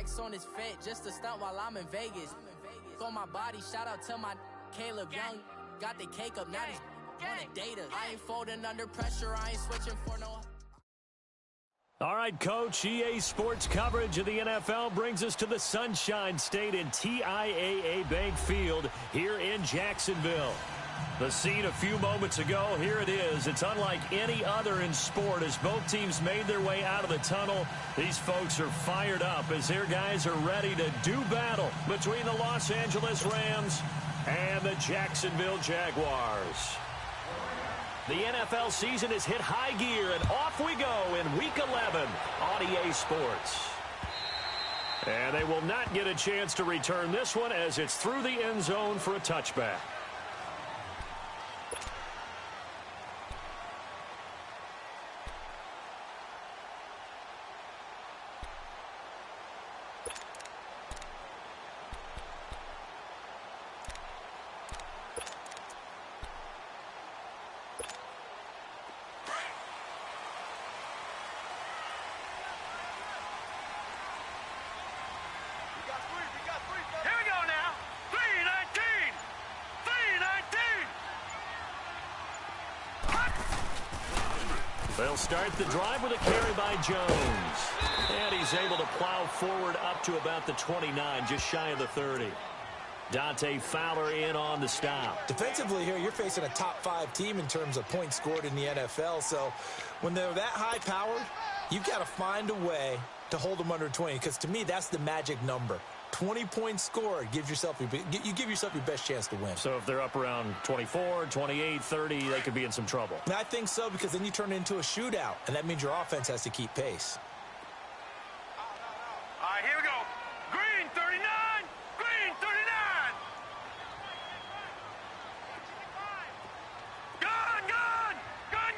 racks on his fit, just a stunt while I'm in Vegas. On my body, shout out to my Caleb Young. Got the cake up, now he's on the data. I ain't folding under pressure, I ain't switching for no... All right, Coach, EA Sports coverage of the NFL brings us to the Sunshine State in TIAA Bank Field here in Jacksonville. The scene a few moments ago, here it is. It's unlike any other in sport as both teams made their way out of the tunnel. These folks are fired up as their guys are ready to do battle between the Los Angeles Rams and the Jacksonville Jaguars. The NFL season has hit high gear, and off we go in Week 11 on EA Sports. And they will not get a chance to return this one as it's through the end zone for a touchback. They'll start the drive with a carry by Jones. And he's able to plow forward up to about the 29, just shy of the 30. Dante Fowler in on the stop. Defensively here, you're facing a top-5 team in terms of points scored in the NFL. So when they're that high-powered, you've got to find a way to hold them under 20. Because to me, that's the magic number. 20 points scored, you give yourself your best chance to win. So if they're up around 24, 28, 30, they could be in some trouble. And I think so, because then you turn it into a shootout, and that means your offense has to keep pace. All right, here we go. Green 39, green 39. Gun, gun, gun,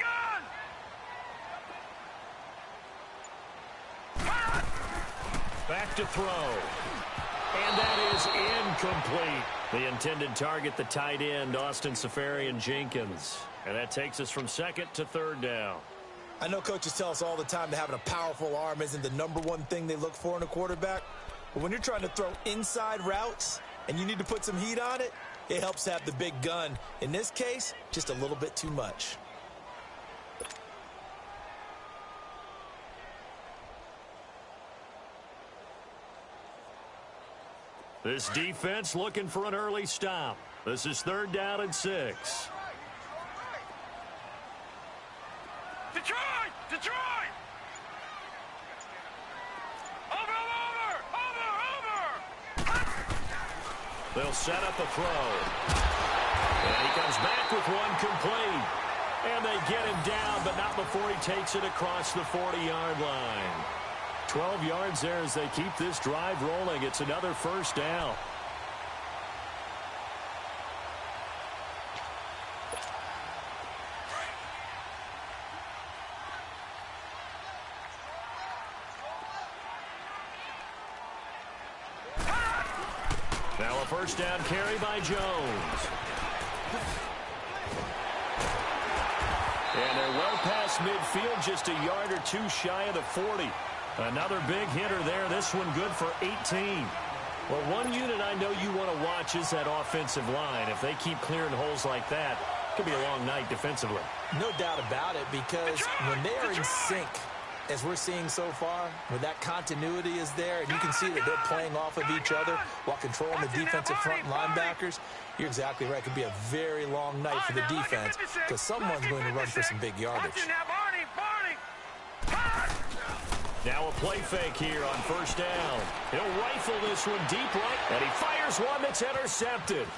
gun. Back to throw. And that is incomplete. The intended target, the tight end, Austin Safarian-Jenkins. And that takes us from second to third down. I know coaches tell us all the time that having a powerful arm isn't the #1 thing they look for in a quarterback. But when you're trying to throw inside routes and you need to put some heat on it, it helps to have the big gun. In this case, just a little bit too much. This defense looking for an early stop. This is 3rd down and 6. Detroit! Detroit! Over! They'll set up a throw. And he comes back with one complete. And they get him down, but not before he takes it across the 40-yard line. 12 yards there as they keep this drive rolling. It's another 1st down. Now a 1st down carry by Jones. And they're well past midfield, just a yard or two shy of the 40. Another big hitter there. This one good for 18. Well, one unit I know you want to watch is that offensive line. If they keep clearing holes like that, it could be a long night defensively. No doubt about it, because when they are in sync, as we're seeing so far, when that continuity is there and you can see that they're playing off of each other while controlling the defensive front linebackers, you're exactly right. It could be a very long night for the defense because someone's going to run for some big yardage. Now a play fake here on 1st down. He'll rifle this one deep right, and he fires one that's intercepted.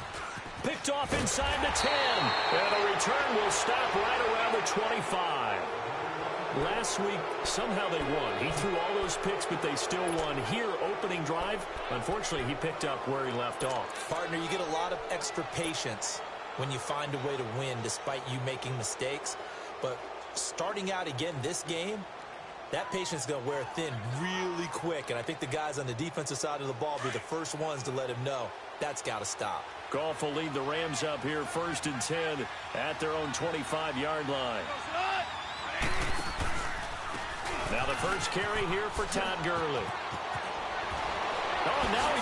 Picked off inside the 10, and the return will stop right around the 25. Last week, somehow they won. He threw all those picks, but they still won. Here, opening drive, unfortunately, he picked up where he left off. Partner, you get a lot of extra patience when you find a way to win despite you making mistakes. But starting out again this game, that patience is going to wear thin really quick, and I think the guys on the defensive side of the ball will be the first ones to let him know that's got to stop. Goff will lead the Rams up here 1st and 10 at their own 25-yard line. Now the first carry here for Todd Gurley.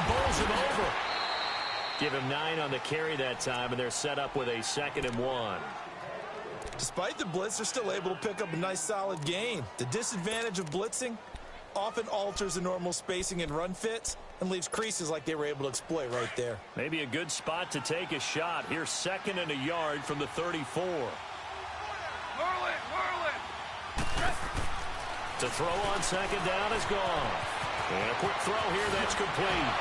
bowls him over. Give him 9 on the carry that time, and they're set up with a 2nd and 1. Despite the blitz, they're still able to pick up a nice solid gain. The disadvantage of blitzing often alters the normal spacing and run fits and leaves creases like they were able to exploit right there. Maybe a good spot to take a shot. Here's 2nd and a yard from the 34. Whirl it. To throw on 2nd down is gone. And a quick throw here that's complete.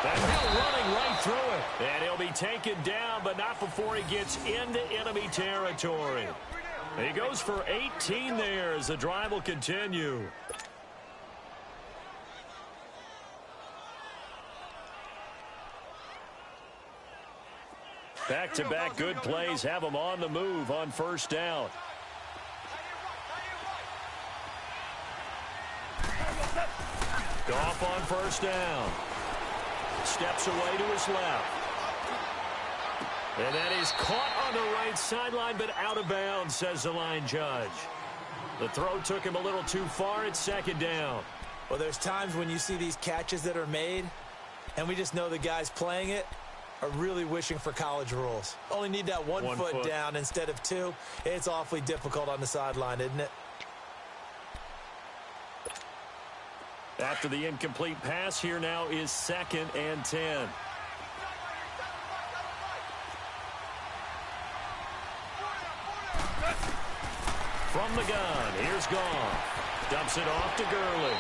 And Hill running right through it. And he'll be taken down, but not before he gets into enemy territory. He goes for 18 there as the drive will continue. Back-to-back good plays have them on the move on 1st down. Goff on 1st down. Steps away to his left. And that is caught on the right sideline, but out of bounds, says the line judge. The throw took him a little too far. It's 2nd down. Well, there's times when you see these catches that are made, and we just know the guys playing it are really wishing for college rules. Only need that one foot down instead of 2. It's awfully difficult on the sideline, isn't it? After the incomplete pass, here now is 2nd and 10. From the gun, here's Goff. Dumps it off to Gurley.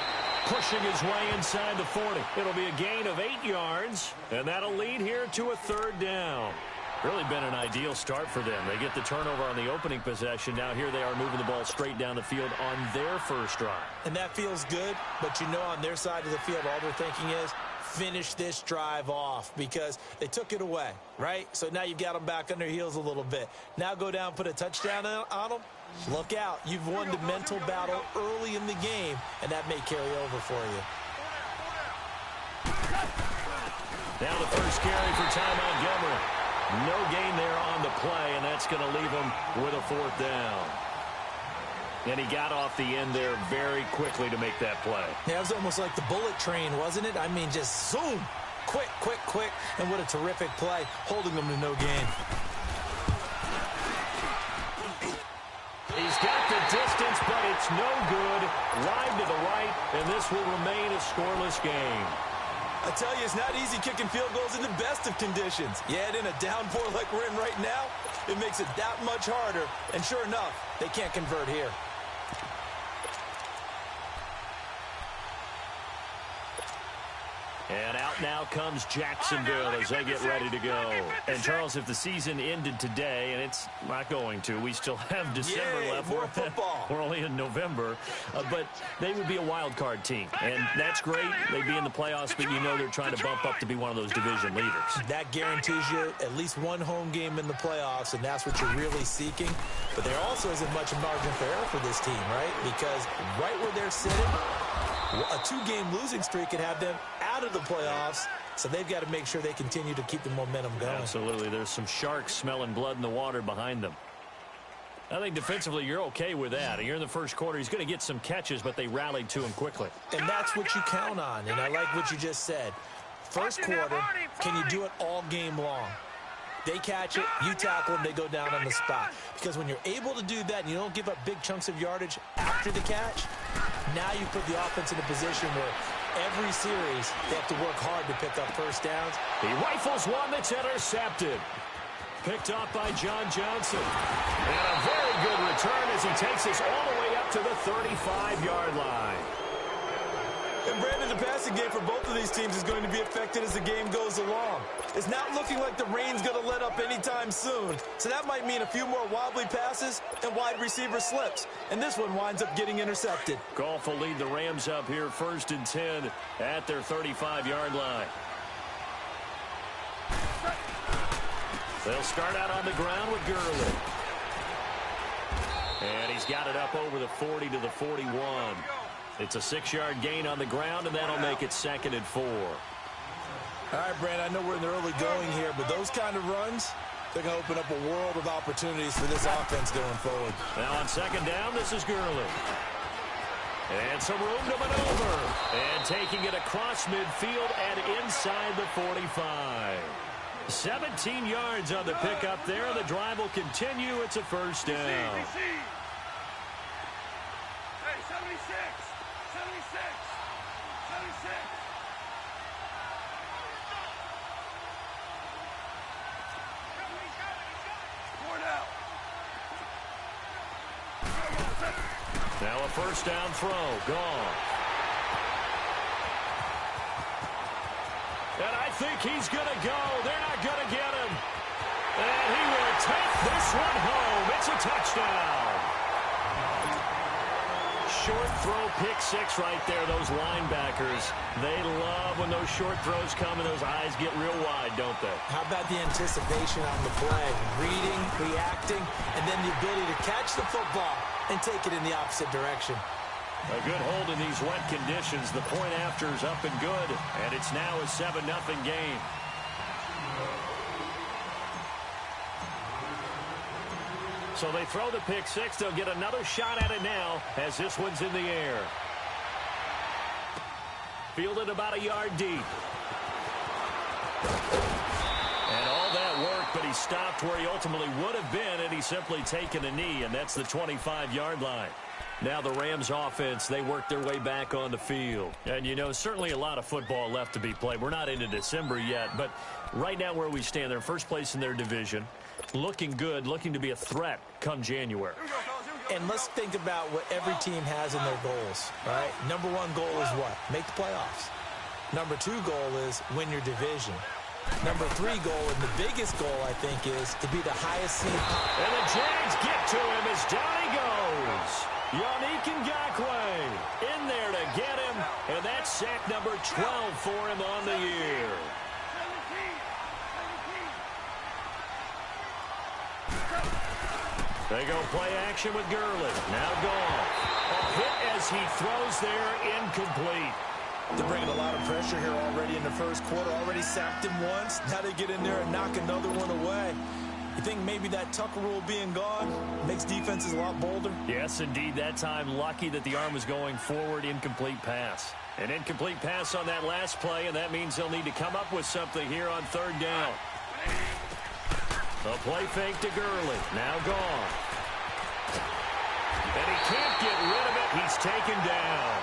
Pushing his way inside the 40. It'll be a gain of 8 yards, and that'll lead here to a 3rd down. Really been an ideal start for them. They get the turnover on the opening possession. Now here they are moving the ball straight down the field on their first drive. And that feels good, but you know on their side of the field all they're thinking is finish this drive off because they took it away, right? So now you've got them back on their heels a little bit. Now go down, put a touchdown on them. Look out. You've won the mental battle early in the game, and that may carry over for you. Now the first carry for Ty Montgomery. No gain there on the play, and that's going to leave him with a 4th down. And he got off the end there very quickly to make that play. Yeah, it was almost like the bullet train, wasn't it? I mean, just zoom. Quick. And what a terrific play, holding them to no gain. He's got the distance, but it's no good. Wide to the right, and this will remain a scoreless game. I tell you, it's not easy kicking field goals in the best of conditions. Yet in a downpour like we're in right now, it makes it that much harder. And sure enough, they can't convert here. And out now comes Jacksonville as they get ready to go. And, Charles, if the season ended today, and it's not going to, we still have December left. More football. We're only in November. But they would be a wild card team. And that's great. They'd be in the playoffs, but you know they're trying to bump up to be one of those division leaders. That guarantees you at least one home game in the playoffs, and that's what you're really seeking. But there also isn't much margin for error for this team, right? Because right where they're sitting, a 2-game losing streak could have them out of the playoffs, so they've got to make sure they continue to keep the momentum going. Absolutely. There's some sharks smelling blood in the water behind them. I think defensively you're okay with that. You're in the first quarter. He's going to get some catches, but they rallied to him quickly. And that's what you count on, and I like what you just said. First quarter, can you do it all game long? They catch it, you tackle them, they go down on the spot. Because when you're able to do that and you don't give up big chunks of yardage after the catch, now you put the offense in a position where every series they have to work hard to pick up first downs. He rifles one that's intercepted. Picked off by John Johnson. And a very good return as he takes us all the way up to the 35-yard line. And Brandon, the passing game for both of these teams is going to be affected as the game goes along. It's not looking like the rain's going to let up anytime soon. So that might mean a few more wobbly passes and wide receiver slips. And this one winds up getting intercepted. Goff will lead the Rams up here 1st and 10 at their 35-yard line. They'll start out on the ground with Gurley. And he's got it up over the 40 to the 41. It's a 6-yard gain on the ground, and that'll make it 2nd and 4. All right, Brand, I know we're in the early going here, but those kind of runs, they're going to open up a world of opportunities for this offense going forward. Now on 2nd down, this is Gurley. And some room to maneuver. And taking it across midfield and inside the 45. 17 yards on the pickup there. The drive will continue. It's a first down. Hey, 76. 76. 76. Now a first down throw. Gone. And I think he's going to go. They're not going to get him. And he will take this one home. It's a touchdown. Short throw, pick six right there. Those linebackers, they love when those short throws come and those eyes get real wide, don't they? How about the anticipation on the play? Reading, reacting, and then the ability to catch the football and take it in the opposite direction. A good hold in these wet conditions. The point after is up and good, and it's now a 7-0 game. So they throw the pick six. They'll get another shot at it now as this one's in the air. Fielded about a yard deep. And all that work, but he stopped where he ultimately would have been, and he's simply taken a knee, and that's the 25-yard line. Now the Rams offense, they work their way back on the field. And, you know, certainly a lot of football left to be played. We're not into December yet, but right now where we stand, they're in first place in their division. Looking good, looking to be a threat come January. And let's think about what every team has in their goals, right? Number one goal is what? Make the playoffs. Number two goal is win your division. Number three goal, and the biggest goal, I think, is to be the highest seed. And the Jags get to him as down he goes. Yannick Ngakoue in there to get him, and that's sack number 12 for him on the year. They go play action with Gurley. Now gone. A hit as he throws there, incomplete. They're bringing a lot of pressure here already in the first quarter. Already sacked him once. Now they get in there and knock another one away. You think maybe that Tucker rule being gone makes defenses a lot bolder? Yes, indeed. That time, lucky that the arm was going forward. Incomplete pass. An incomplete pass on that last play, and that means they'll need to come up with something here on third down. A play fake to Gurley. Now gone. And he can't get rid of it. He's taken down.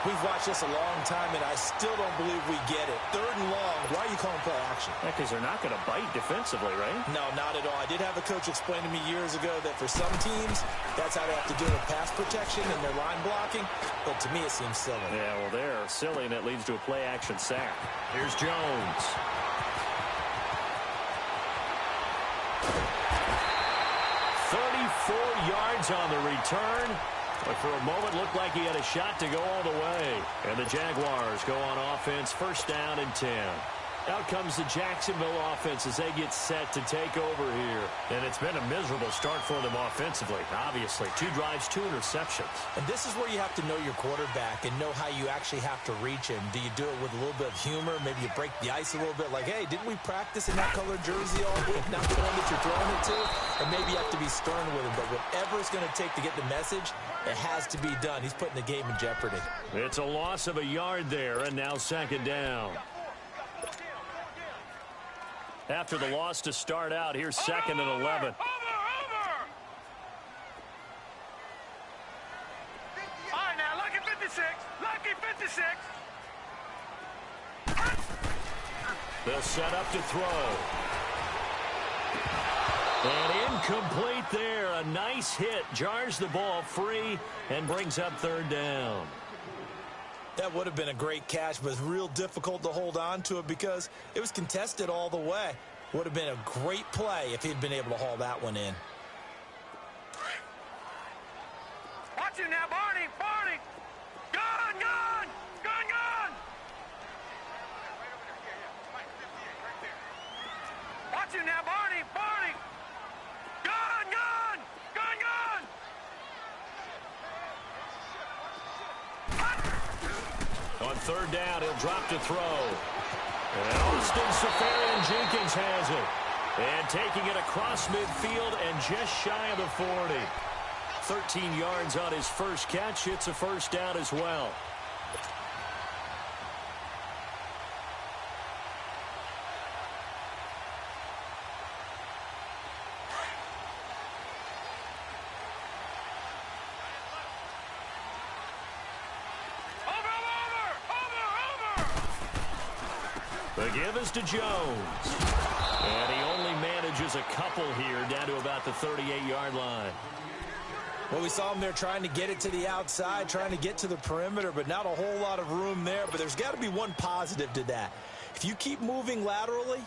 We've watched this a long time, and I still don't believe we get it. Third and long. Why are you calling play action? Because they're not going to bite defensively, right? No, not at all. I did have a coach explain to me years ago that for some teams, that's how they have to deal with pass protection and their line blocking. But to me, it seems silly. Yeah, well, they're silly, and it leads to a play action sack. Here's Jones. 34 yards on the return. But for a moment, looked like he had a shot to go all the way. And the Jaguars go on offense, first down and 10. Out comes the Jacksonville offense as they get set to take over here. And it's been a miserable start for them offensively, obviously. 2 drives, 2 interceptions. And this is where you have to know your quarterback and know how you actually have to reach him. Do you do it with a little bit of humor? Maybe you break the ice a little bit like, hey, didn't we practice in that colored jersey all week? Not the one that you're throwing it to? Or maybe you have to be stern with him. But whatever it's going to take to get the message, it has to be done. He's putting the game in jeopardy. It's a loss of a yard there, and now second down. After the loss to start out, here's second and 11. Over! All right, now, lucky 56. Lucky 56. They'll set up to throw. And incomplete there. A nice hit. Jars the ball free and brings up third down. That would have been a great catch, but it's real difficult to hold on to it because it was contested all the way. Would have been a great play if he'd been able to haul that one in. Watch it now, Barney. Barney. Gone, gone. Gone, gone. Watch it now, Barney. Barney. Gone, gone. Gone, gone. On third down, he'll drop to throw. And Austin Seferian-Jenkins has it. And taking it across midfield and just shy of the 40. 13 yards on his first catch. It's a first down as well. The give is to Jones. And he only manages a couple here down to about the 38-yard line. Well, we saw him there trying to get it to the outside, trying to get to the perimeter, but not a whole lot of room there. But there's got to be one positive to that. If you keep moving laterally,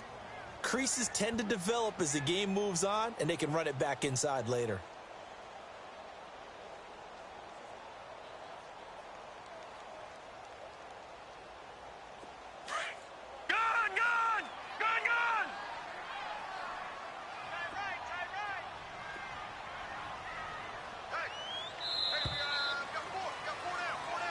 creases tend to develop as the game moves on, and they can run it back inside later.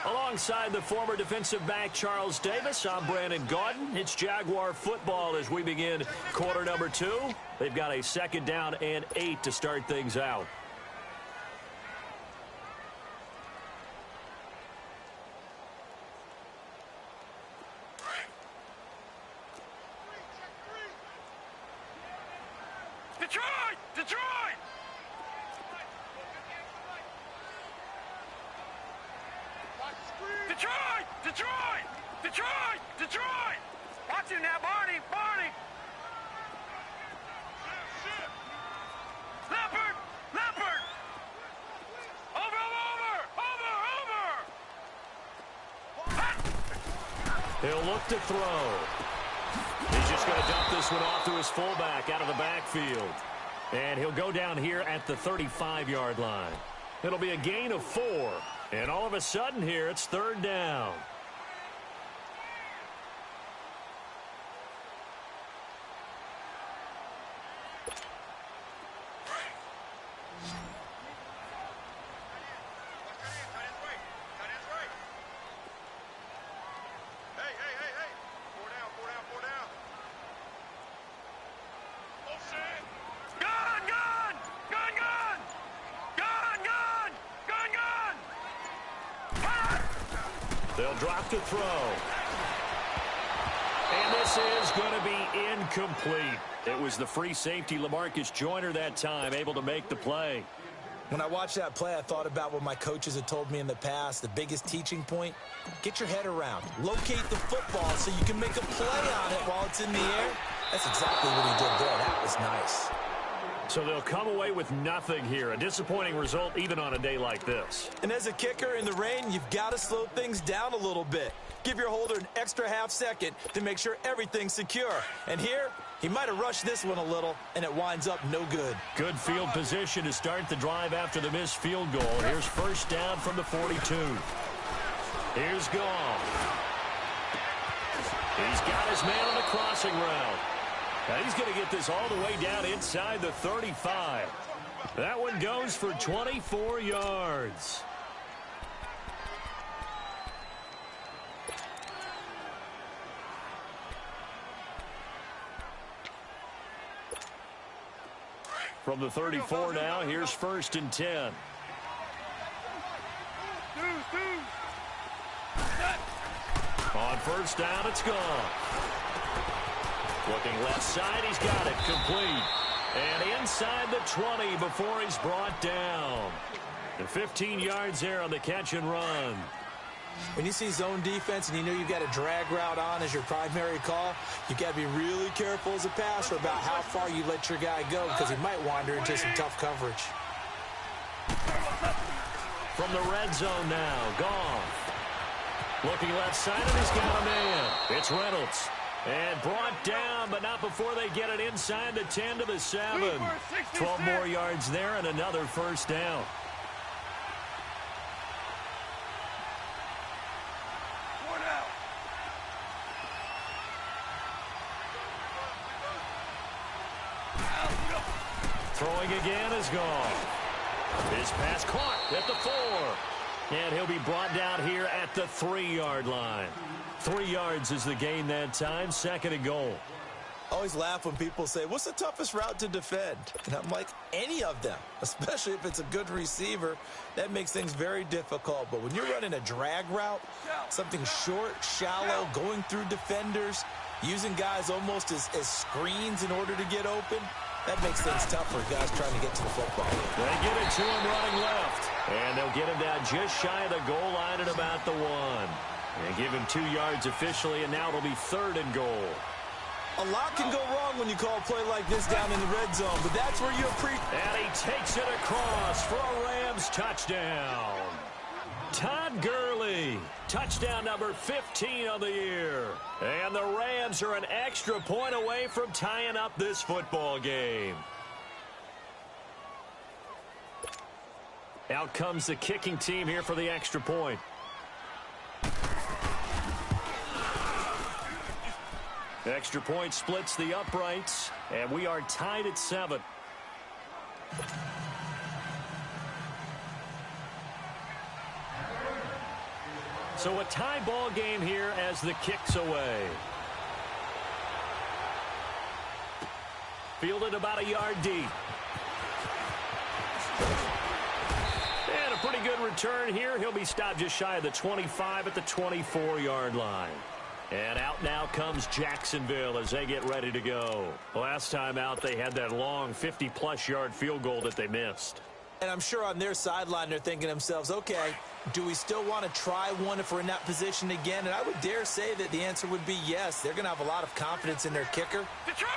Alongside the former defensive back Charles Davis, I'm Brandon Gaudin. It's Jaguar football as we begin quarter number 2. They've got a 2nd down and 8 to start things out. Detroit! Detroit! Detroit! Detroit! Detroit! Detroit! Watch him now, Barney! Barney! Leopard! Leopard! Over! He'll look to throw. He's just going to dump this one off to his fullback out of the backfield. And he'll go down here at the 35-yard line. It'll be a gain of 4. And all of a sudden here, it's 3rd down. They'll drop to throw. And this is going to be incomplete. It was the free safety, LaMarcus Joyner, that time, able to make the play. When I watched that play, I thought about what my coaches had told me in the past. The biggest teaching point, get your head around. Locate the football so you can make a play on it while it's in the air. That's exactly what he did there. That was nice. So they'll come away with nothing here. A disappointing result even on a day like this. And as a kicker in the rain, you've got to slow things down a little bit. Give your holder an extra half second to make sure everything's secure. And here, he might have rushed this one a little, and it winds up no good. Good field position to start the drive after the missed field goal. Here's first down from the 42. Here's Goff. He's got his man on the crossing route. Now he's going to get this all the way down inside the 35. That one goes for 24 yards. From the 34 now, here's 1st and 10. On first down, it's gone. Looking left side, he's got it, complete. And inside the 20 before he's brought down. And 15 yards there on the catch and run. When you see zone defense and you know you've got a drag route on as your primary call, you've got to be really careful as a passer about how far you let your guy go because he might wander into some tough coverage. From the red zone now, Goff. Looking left side, and he's got a man. It's Reynolds. And brought down, but not before they get it inside the 10 to the 7. 12 more yards there and another first down. Throwing again is Goff. His pass caught at the 4. And he'll be brought down here at the 3-yard line. 3 yards is the gain that time, 2nd and goal. Always laugh when people say, what's the toughest route to defend? And I'm like, any of them, especially if it's a good receiver. That makes things very difficult. But when you're running a drag route, something short, shallow, going through defenders, using guys almost as screens in order to get open, that makes things tough for guys trying to get to the football. They get it to him running left. And they'll get him down just shy of the goal line at about the 1. And give him 2 yards officially, and now it'll be 3rd and goal. A lot can go wrong when you call a play like this down in the red zone, but that's where you appreciate. And he takes it across for a Rams touchdown. Todd Gurley, touchdown number 15 of the year. And the Rams are an extra point away from tying up this football game. Out comes the kicking team here for the extra point. Extra point splits the uprights, and we are tied at 7. So a tie ball game here as the kick's away. Fielded about a yard deep. And a pretty good return here. He'll be stopped just shy of the 25 at the 24-yard line. And out now comes Jacksonville as they get ready to go. Last time out, they had that long 50-plus yard field goal that they missed. And I'm sure on their sideline they're thinking to themselves, okay, do we still want to try one if we're in that position again? And I would dare say that the answer would be yes. They're going to have a lot of confidence in their kicker.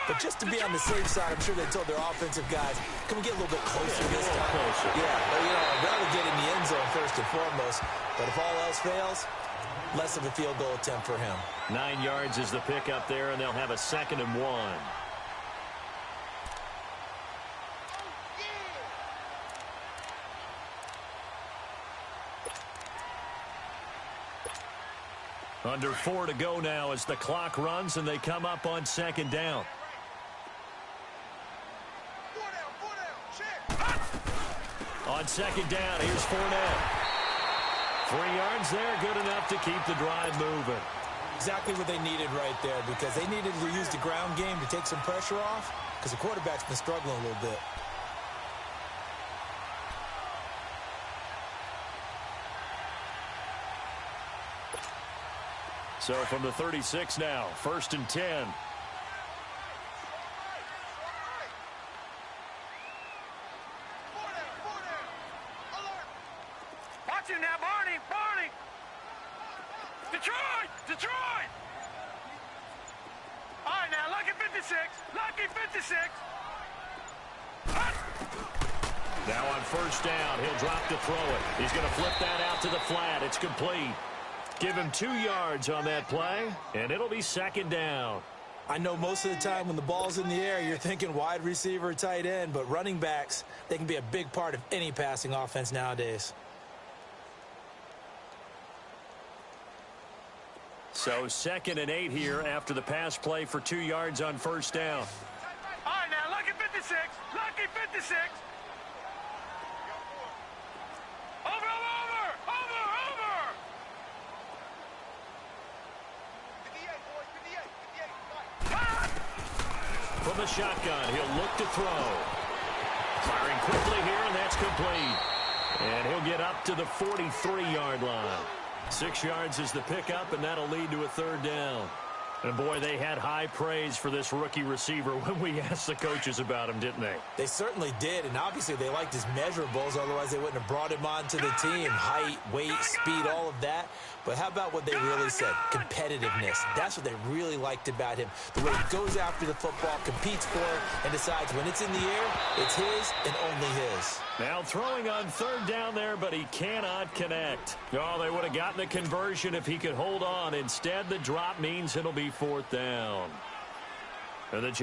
But just to be on the safe side, I'm sure they told their offensive guys, can we get a little bit closer this time? Closer. Yeah, well, I'd rather get in the end zone first and foremost. But if all else fails, less of a field goal attempt for him. 9 yards is the pickup there, and they'll have a 2nd and 1. Under 4 to go now as the clock runs, and they come up on 2nd down. On 2nd down, here's Fournette. 3 yards there, good enough to keep the drive moving. Exactly what they needed right there, because they needed to use the ground game to take some pressure off, because the quarterback's been struggling a little bit. So from the 36 now, 1st and 10. Watch him now, Barney! Barney! Detroit! Detroit! All right, now, lucky 56. Lucky 56. Now on 1st down, he'll drop to throw it. He's going to flip that out to the flat. It's complete. Give him 2 yards on that play, and it'll be 2nd down. I know most of the time when the ball's in the air, you're thinking wide receiver, tight end, but running backs, they can be a big part of any passing offense nowadays. So 2nd and 8 here after the pass play for 2 yards on 1st down. All right, now, lucky 56. Lucky 56. Over, over, over! Over, over! 58, boys, 58, 58. From the shotgun, he'll look to throw. Firing quickly here, and that's complete. And he'll get up to the 43-yard line. 6 yards is the pickup, and that'll lead to a 3rd down. And, boy, they had high praise for this rookie receiver when we asked the coaches about him, didn't they? They certainly did, and obviously they liked his measurables. Otherwise, they wouldn't have brought him onto the team. Height, weight, speed, all of that. But how about what they really said? Competitiveness. That's what they really liked about him. The way he goes after the football, competes for it, and decides when it's in the air, it's his and only his. Now throwing on 3rd down there, but he cannot connect. Oh, they would have gotten the conversion if he could hold on. Instead, the drop means it'll be 4th down. And the